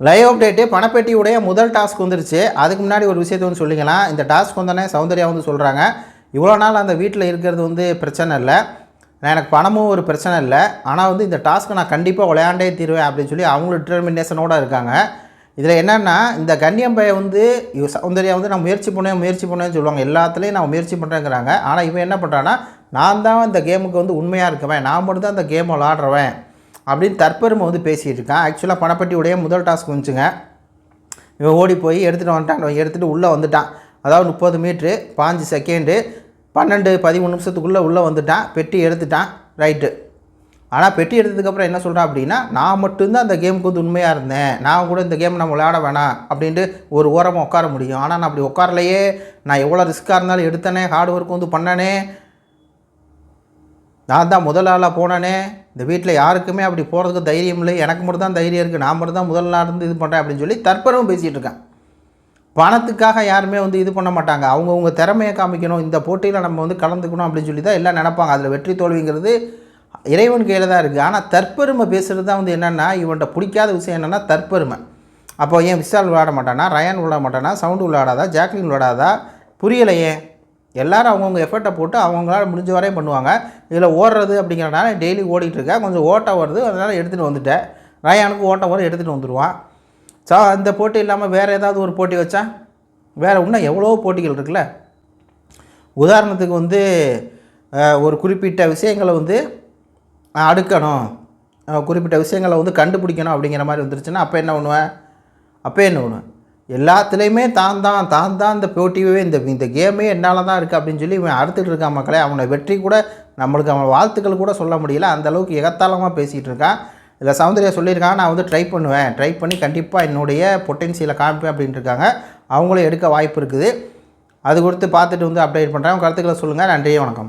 Live update பணப்பெட்டியுடைய முதல் task வந்துருச்சு. அதுக்கு முன்னாடி ஒரு விஷயத்த வந்து சொல்லிக்கலாம். இந்த டாஸ்க் வந்தோடனே சௌந்தர்யா வந்து சொல்கிறாங்க, இவ்வளோ நாள் அந்த வீட்டில் இருக்கிறது வந்து பிரச்சனை இல்லை, எனக்கு பணமும் ஒரு பிரச்சனை இல்லை, ஆனால் வந்து இந்த டாஸ்க்கை நான் கண்டிப்பாக விளையாண்டே தீருவேன் அப்படின்னு சொல்லி அவங்களும் டிட்டர்மினேஷனோடு இருக்காங்க. இதில் என்னென்னா, இந்த கண்ணியம் பைய வந்து சௌந்தர்யா வந்து நான் முயற்சி பண்ணேன்னு சொல்லுவாங்க, எல்லாத்துலேயும் நான் முயற்சி பண்ணுறேங்கிறாங்க. ஆனால் இவன் என்ன பண்ணுறான்னா, நான் தான் இந்த கேமுக்கு வந்து உண்மையாக இருக்கவேன், நான் மட்டும் தான் இந்த கேம் விளாடுறவேன் அப்படின்னு தற்பெருமை வந்து பேசிகிட்டு இருக்கான். ஆக்சுவலாக பணப்பெட்டியுடைய முதல் டாஸ்க் வந்துச்சுங்க. இவன் ஓடி போய் எடுத்துகிட்டு வந்துட்டான், எடுத்துகிட்டு உள்ளே வந்துட்டான். அதாவது 30 மீட்ரு 5 செகண்டு 12-13 நிமிஷத்துக்குள்ளே உள்ளே வந்துட்டான். பெட்டி எடுத்துட்டான், ரைட்டு. ஆனால் பெட்டி எடுத்ததுக்கப்புறம் என்ன சொல்கிறான் அப்படின்னா, நான் மட்டும்தான் அந்த கேமுக்கு வந்து உண்மையாக இருந்தேன், நான் கூட இந்த கேம் நம்ம விளையாட வேணாம் அப்படின்ட்டு ஒரு ஓரமாக உட்கார முடியும். ஆனால் நான் அப்படி உட்காரலையே, நான் எவ்வளோ ரிஸ்க்காக இருந்தாலும் எடுத்தனே, ஹார்ட் ஒர்க் வந்து பண்ணனே, நான் தான் முதல் ஆளாக போனேனே, இந்த வீட்டில் யாருக்குமே அப்படி போகிறதுக்கு தைரியம் இல்லை, எனக்கு மட்டும் தான் தைரியம் இருக்குது, நான் மட்டும் தான் முதல் நாள் இருந்து இது பண்ணுறேன் அப்படின்னு சொல்லி தற்பெருமை பேசிகிட்டு இருக்கேன். பணத்துக்காக யாருமே வந்து இது பண்ண மாட்டாங்க, அவங்கவுங்க திறமையை காமிக்கணும், இந்த போட்டியில் நம்ம வந்து கலந்துக்கணும் அப்படின்னு சொல்லி தான் எல்லாம் நினைப்பாங்க. அதில் வெற்றி தோல்விங்கிறது இறைவன் கையில் தான் இருக்குது. ஆனால் தற்பெருமை பேசுகிறது தான் வந்து என்னென்னா, இவன்கிட்ட பிடிக்காத விஷயம் என்னென்னா தற்பெருமை. அப்போ ஏன் விஷால் விளையாட மாட்டானா, ரயான் விளையாட மாட்டானா, சவுண்டு விளையாடாதா, ஜாக்லின் விளையாடாதா, புரியலையே. எல்லோரும் அவங்கவுங்க எஃபர்ட்டை போட்டு அவங்களால முடிஞ்ச வரையும் பண்ணுவாங்க. இதில் ஓடுறது அப்படிங்கிறனால டெய்லி ஓடிட்டுருக்கேன், கொஞ்சம் ஓட்டம் வருது, அதனால் எடுத்துகிட்டு வந்துட்டேன். ரயானுக்கு ஓட்டம் வரும், எடுத்துகிட்டு வந்துடுவான். ஸோ அந்த போட்டி இல்லாமல் வேறு ஏதாவது ஒரு போட்டி வச்சா, வேறு இன்னும் எவ்வளோ போட்டிகள் இருக்குல்ல. உதாரணத்துக்கு வந்து ஒரு குறிப்பிட்ட விஷயங்களை வந்து அடுக்கணும், குறிப்பிட்ட விஷயங்களை வந்து கண்டுபிடிக்கணும் அப்படிங்கிற மாதிரி வந்துருச்சுன்னா அப்போ என்ன பண்ணுவேன், எல்லாத்துலேயுமே தான் தான் இந்த போட்டியே இந்த கேமே என்னால் தான் இருக்குது அப்படின்னு சொல்லி இவன் அறுத்துட்டு இருக்கான் மக்களே. அவனை வெற்றி கூட நம்மளுக்கு அவன் வாழ்த்துக்கள் கூட சொல்ல முடியல, அந்தளவுக்கு எகத்தாளமாக பேசிகிட்டு இருக்கான். இதில் சௌந்தர்யா சொல்லியிருக்காங்க, நான் வந்து ட்ரை பண்ணி கண்டிப்பாக என்னுடைய பொட்டென்சியலை காமிப்பேன் அப்படின்ட்டு இருக்காங்க. அவங்களும் எடுக்க வாய்ப்பு இருக்குது. அது கொடுத்து பார்த்துட்டு வந்து அப்டேட் பண்ணுறேன். கருத்துக்களை சொல்லுங்கள். நன்றி, வணக்கம்.